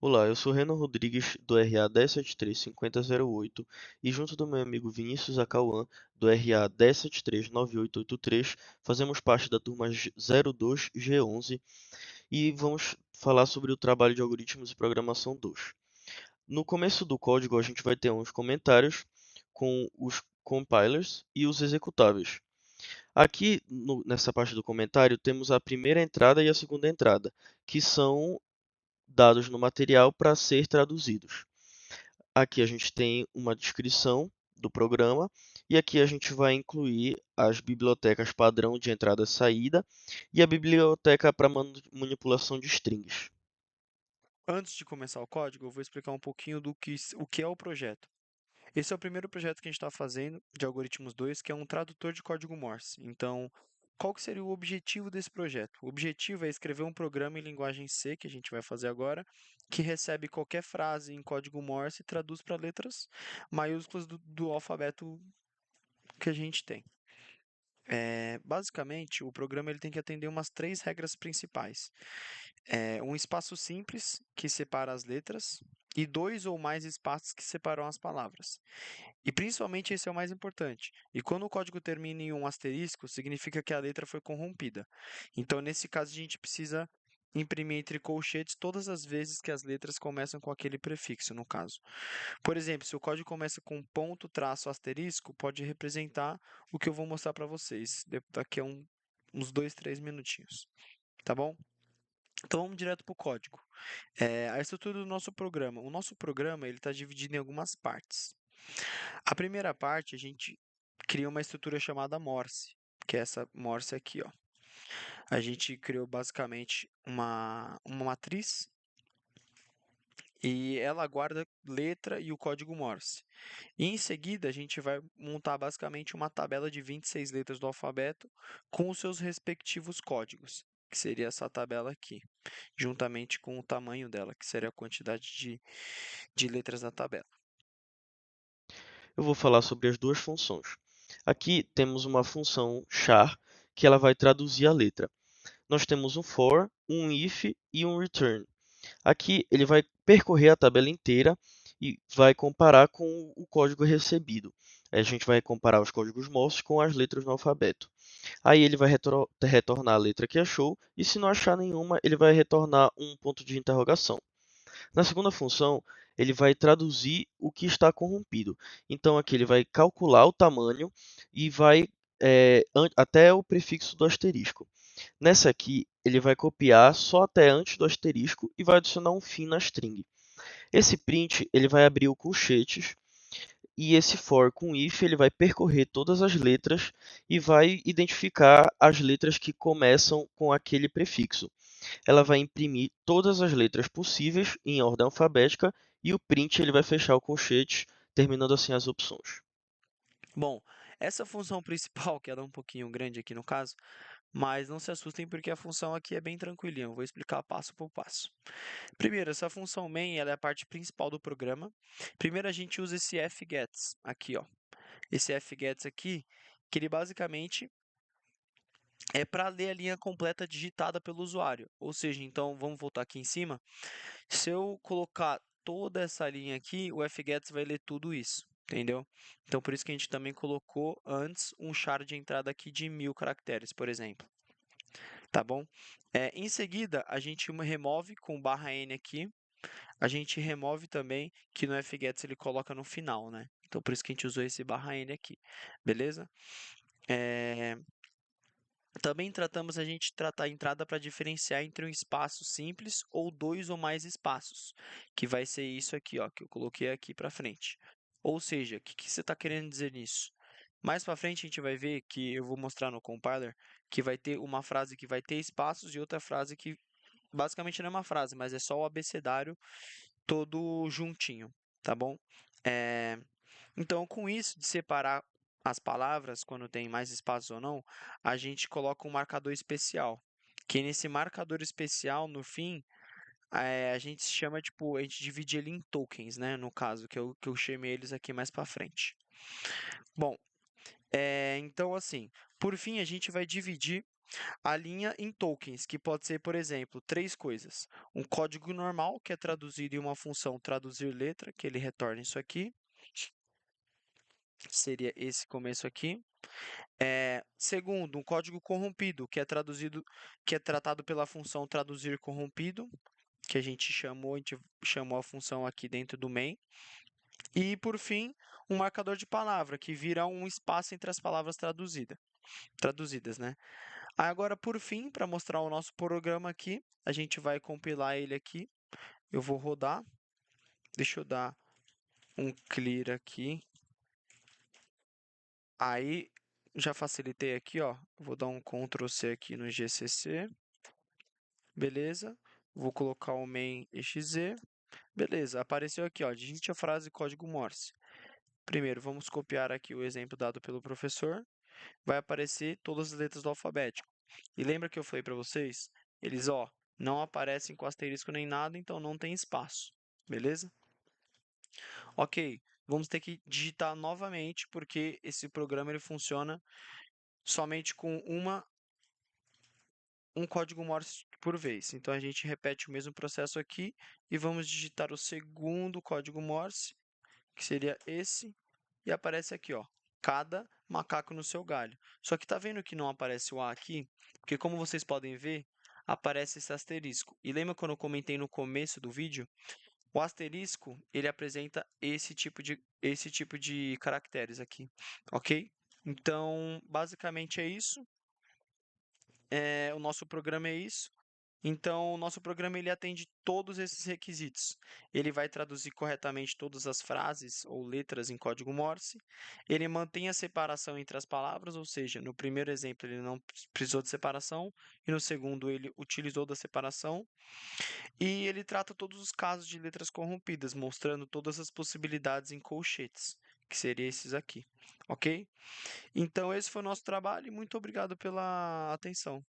Olá, eu sou Renan Rodrigues, do RA 10735008, e junto do meu amigo Vinícius Acauã, do RA 10739883, fazemos parte da turma 02G11 e vamos falar sobre o trabalho de algoritmos e programação 2. No começo do código, a gente vai ter uns comentários com os compilers e os executáveis. Aqui, nessa parte do comentário, temos a primeira entrada e a segunda entrada, que são dados no material para ser traduzidos. Aqui a gente tem uma descrição do programa e aqui a gente vai incluir as bibliotecas padrão de entrada e saída e a biblioteca para manipulação de strings. Antes de começar o código, eu vou explicar um pouquinho o que é o projeto. Esse é o primeiro projeto que a gente está fazendo de Algoritmos 2, que é um tradutor de código Morse. Então, qual que seria o objetivo desse projeto? O objetivo é escrever um programa em linguagem C, que a gente vai fazer agora, que recebe qualquer frase em código Morse e traduz para letras maiúsculas do alfabeto que a gente tem. Basicamente, o programa ele tem que atender umas três regras principais. Um espaço simples que separa as letras e dois ou mais espaços que separam as palavras. E principalmente esse é o mais importante. E quando o código termina em um asterisco, significa que a letra foi corrompida. Então, nesse caso, a gente precisa imprimir entre colchetes todas as vezes que as letras começam com aquele prefixo, no caso. Por exemplo, se o código começa com ponto, traço, asterisco, pode representar o que eu vou mostrar para vocês daqui a uns 2, 3 minutinhos. Tá bom? Então vamos direto para o código. A estrutura do nosso programa. O nosso programa ele está dividido em algumas partes. A primeira parte a gente cria uma estrutura chamada Morse, que é essa Morse aqui, ó. A gente criou basicamente uma matriz e ela guarda letra e o código Morse. E em seguida a gente vai montar basicamente uma tabela de 26 letras do alfabeto com os seus respectivos códigos, que seria essa tabela aqui, juntamente com o tamanho dela, que seria a quantidade de letras da tabela. Eu vou falar sobre as duas funções. Aqui temos uma função char que ela vai traduzir a letra. Nós temos um for, um if e um return. Aqui ele vai percorrer a tabela inteira e vai comparar com o código recebido. A gente vai comparar os códigos Morse com as letras no alfabeto. Aí ele vai retornar a letra que achou e se não achar nenhuma, ele vai retornar um ponto de interrogação. Na segunda função, ele vai traduzir o que está corrompido. Então aqui ele vai calcular o tamanho e vai até o prefixo do asterisco. Nessa aqui, ele vai copiar só até antes do asterisco e vai adicionar um fim na string. Esse print ele vai abrir o colchetes e esse for com if ele vai percorrer todas as letras e vai identificar as letras que começam com aquele prefixo. Ela vai imprimir todas as letras possíveis em ordem alfabética e o print ele vai fechar o colchete, terminando assim as opções. Bom, essa função principal, que ela é um pouquinho grande aqui no caso, mas não se assustem porque a função aqui é bem tranquilinha, eu vou explicar passo por passo. Primeiro, essa função main ela é a parte principal do programa. Primeiro a gente usa esse fgets aqui, ó. Esse fgets aqui, que ele basicamente é para ler a linha completa digitada pelo usuário. Ou seja, então vamos voltar aqui em cima. Se eu colocar toda essa linha aqui, o fgets vai ler tudo isso. Entendeu? Então, por isso que a gente também colocou antes um char de entrada aqui de 1000 caracteres, por exemplo. Tá bom? Em seguida, a gente remove com /n aqui. A gente remove também que no fgets ele coloca no final, né? Então, por isso que a gente usou esse /n aqui. Beleza? É, Também tratamos a gente tratar a entrada para diferenciar entre um espaço simples ou dois ou mais espaços, que vai ser isso aqui, ó, que eu coloquei aqui para frente. Ou seja, o que você está querendo dizer nisso? Mais para frente a gente vai ver que eu vou mostrar no compiler que vai ter uma frase que vai ter espaços e outra frase que basicamente não é uma frase, mas é só o abecedário todo juntinho, tá bom? É, Então, com isso de separar as palavras, quando tem mais espaços ou não, a gente coloca um marcador especial. Que nesse marcador especial, no fim, a gente chama, tipo, a gente divide ele em tokens, né? No caso, que eu chamei eles aqui mais para frente. Bom, então assim, por fim, a gente vai dividir. A linha em tokens, que pode ser, por exemplo, três coisas. Um código normal, que é traduzido em uma função traduzir letra, que ele retorna isso aqui. Seria esse começo aqui. Segundo, um código corrompido, que é traduzido, que é tratado pela função traduzir corrompido, que a gente chamou a função aqui dentro do main. E, por fim, um marcador de palavra, que vira um espaço entre as palavras traduzidas, né? Aí agora, por fim, para mostrar o nosso programa aqui, a gente vai compilar ele aqui. Eu vou rodar. Deixa eu dar um clear aqui. Aí, já facilitei aqui, ó. Vou dar um Ctrl C aqui no GCC. Beleza. Vou colocar o main exe. Beleza, apareceu aqui, ó. Digite a frase código Morse. Primeiro, vamos copiar aqui o exemplo dado pelo professor. Vai aparecer todas as letras do alfabeto. E lembra que eu falei para vocês? Eles, ó, não aparecem com asterisco nem nada, então não tem espaço. Beleza? Ok, vamos ter que digitar novamente, porque esse programa ele funciona somente com um código Morse por vez. Então a gente repete o mesmo processo aqui e vamos digitar o segundo código Morse, que seria esse, e aparece aqui, ó, cada macaco no seu galho. Só que tá vendo que não aparece o A aqui? Porque como vocês podem ver, aparece esse asterisco. E lembra quando eu comentei no começo do vídeo? O asterisco, ele apresenta esse tipo de caracteres aqui, ok? Então, basicamente é isso. O nosso programa é isso. Então, o nosso programa ele atende todos esses requisitos. Ele vai traduzir corretamente todas as frases ou letras em código Morse. Ele mantém a separação entre as palavras, ou seja, no primeiro exemplo ele não precisou de separação e no segundo ele utilizou da separação. E ele trata todos os casos de letras corrompidas, mostrando todas as possibilidades em colchetes, que seriam esses aqui, ok? Então, esse foi o nosso trabalho e muito obrigado pela atenção.